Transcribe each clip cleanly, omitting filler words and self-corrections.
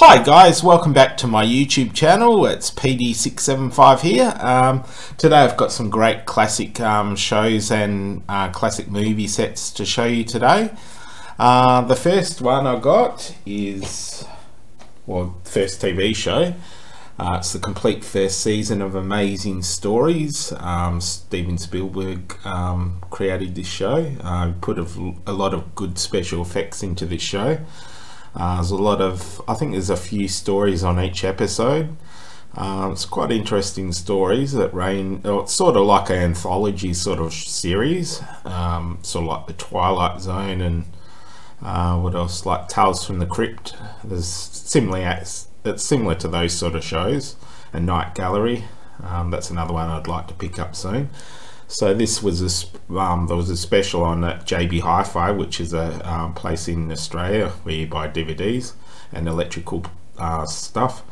Hi guys, welcome back to my YouTube channel. It's PD675 here. Today I've got some great classic shows and classic movie sets to show you today. The first one I got is, first TV show. It's the complete first season of Amazing Stories. Steven Spielberg created this show. Put a lot of good special effects into this show. There's a lot of, I think there's a few stories on each episode. It's quite interesting stories that it's sort of like an anthology sort of series, sort of like the Twilight Zone and what else, like Tales from the Crypt. It's similar to those sort of shows. And Night Gallery, that's another one I'd like to pick up soon. So this was there was a special on at JB Hi-Fi, which is a place in Australia where you buy DVDs and electrical stuff.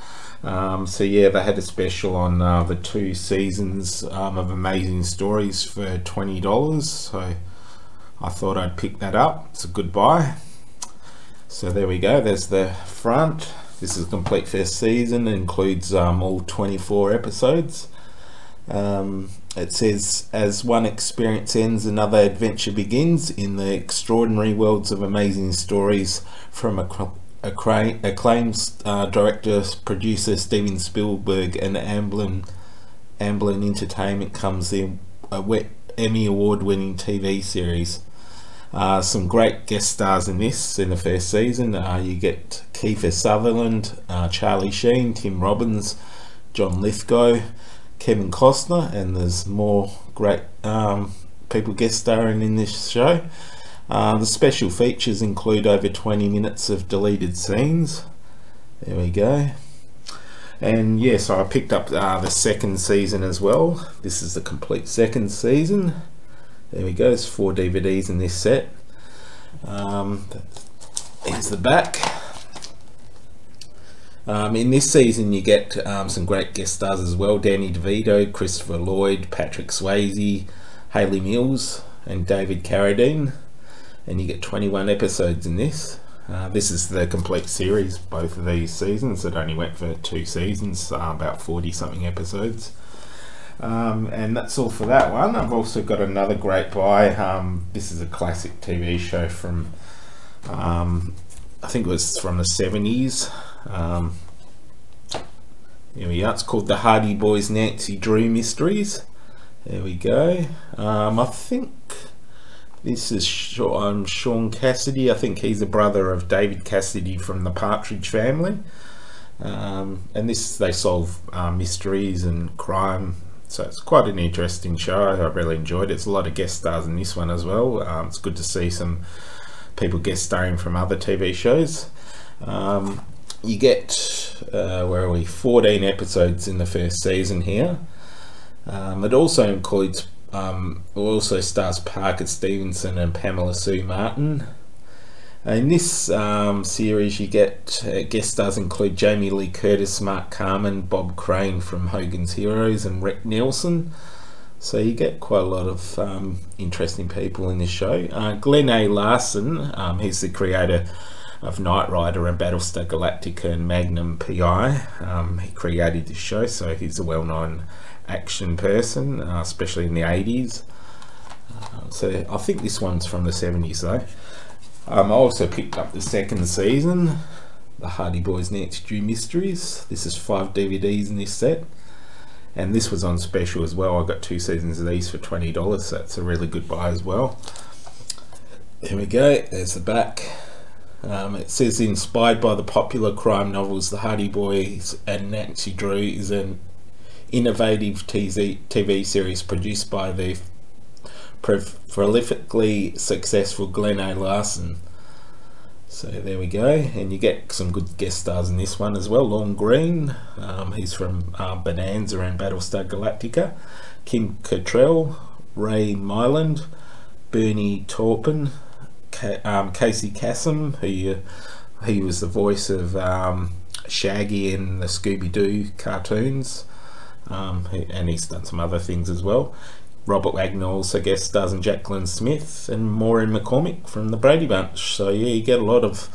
So yeah, they had a special on the 2 seasons of Amazing Stories for $20. So I thought I'd pick that up. It's a good buy. So there we go. There's the front. This is a complete first season. It includes all 24 episodes. It says, as one experience ends, another adventure begins in the extraordinary worlds of Amazing Stories from acclaimed director, producer Steven Spielberg and Amblin Entertainment comes the Emmy Award-winning TV series. Some great guest stars in this in the first season. You get Kiefer Sutherland, Charlie Sheen, Tim Robbins, John Lithgow, Kevin Costner, and there's more great people guest starring in this show. The special features include over 20 minutes of deleted scenes. There we go. And yeah, so I picked up the second season as well. This is the complete second season. There we go. There's 4 DVDs in this set. Here's the back. In this season you get some great guest stars as well. Danny DeVito, Christopher Lloyd, Patrick Swayze, Hayley Mills and David Carradine, and you get 21 episodes in this. This is the complete series, both of these seasons. It only went for 2 seasons, about 40 something episodes. And that's all for that one. I've also got another great buy. This is a classic TV show from I think it was from the 70s. Here we are. It's called The Hardy Boys Nancy Drew Mysteries. There we go. I think this is Sean Cassidy. I think he's a brother of David Cassidy from the Partridge Family. And they solve mysteries and crime. So it's quite an interesting show. I really enjoyed it. There's a lot of guest stars in this one as well. It's good to see some people guest starring from other TV shows. You get 14 episodes in the first season here. It also includes also stars Parker Stevenson and Pamela Sue Martin. In this series you get guest stars include Jamie Lee Curtis, Mark Carman, Bob Crane from Hogan's Heroes and Rick Nielsen. So you get quite a lot of interesting people in this show. Glenn A. Larson, he's the creator of Knight Rider and Battlestar Galactica and Magnum PI. He created this show, so he's a well-known action person, especially in the 80s. So I think this one's from the 70s though. I also picked up the second season, The Hardy Boys Nancy Drew Mysteries. This is 5 DVDs in this set. And this was on special as well. I got 2 seasons of these for $20, so that's a really good buy as well. Here we go, there's the back. It says, inspired by the popular crime novels, The Hardy Boys and Nancy Drew is an innovative TV series produced by the prolifically successful Glenn A. Larson. So there we go, and you get some good guest stars in this one as well. Lorne Green, he's from Bonanza and Battlestar Galactica. Kim Cattrall, Ray Milland, Bernie Taupin, Casey Kasem, he was the voice of Shaggy in the Scooby-Doo cartoons, and he's done some other things as well. Robert Wagner also guest stars in Jacqueline Smith and Maureen McCormick from the Brady Bunch. So yeah, you get a lot of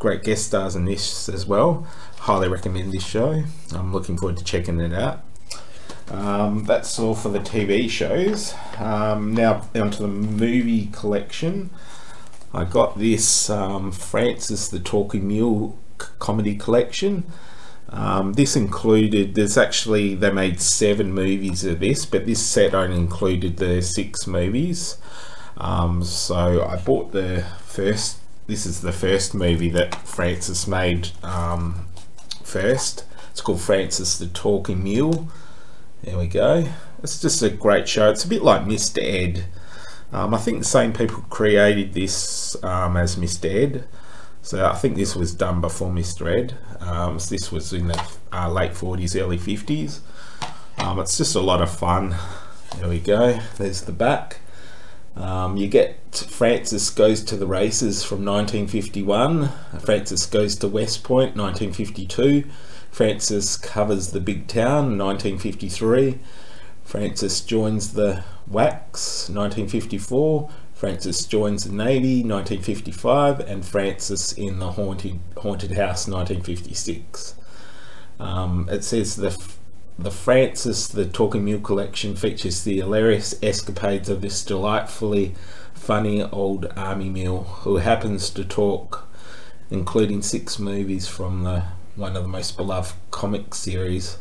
great guest stars in this as well. Highly recommend this show. I'm looking forward to checking it out. That's all for the TV shows. Now onto the movie collection. I got this Francis the Talking Mule comedy collection. This included, they made 7 movies of this, but this set only included the 6 movies. So I bought the first. This is the first movie that Francis made first. It's called Francis the Talking Mule. There we go. It's just a great show. It's a bit like Mr. Ed. I think the same people created this as Mr. Ed. So I think this was done before Mr. Ed. So this was in the late 40s, early 50s. It's just a lot of fun. There we go. There's the back. You get Francis Goes to the Races from 1951. Francis Goes to West Point, 1952. Francis Covers the Big Town, 1953. Francis Joins the Wax, 1954. Francis Joins the Navy, 1955. And Francis in the Haunted House, 1956. It says the Francis the Talking Mule collection features the hilarious escapades of this delightfully funny old army mule who happens to talk, including 6 movies from one of the most beloved comic series.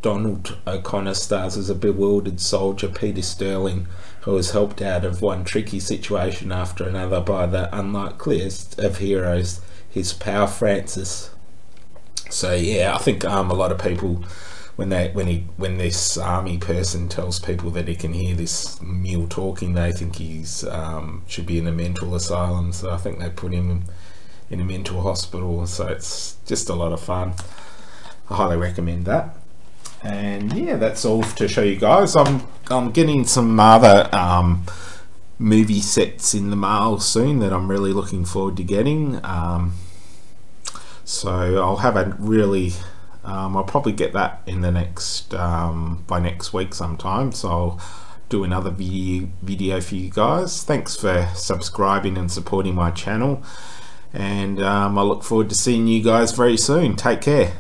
Donald O'Connor stars as a bewildered soldier, Peter Sterling, who is helped out of one tricky situation after another by the unlikeliest of heroes, his pal Francis. So yeah, I think a lot of people, when this army person tells people that he can hear this mule talking, they think he's should be in a mental asylum. So I think they put him in a mental hospital. So it's just a lot of fun. I highly recommend that. And yeah, that's all to show you guys. I'm getting some other movie sets in the mail soon that I'm really looking forward to getting. So I'll have a really I'll probably get that in the next by next week sometime. So I'll do another video for you guys. Thanks for subscribing and supporting my channel, and I look forward to seeing you guys very soon. Take care.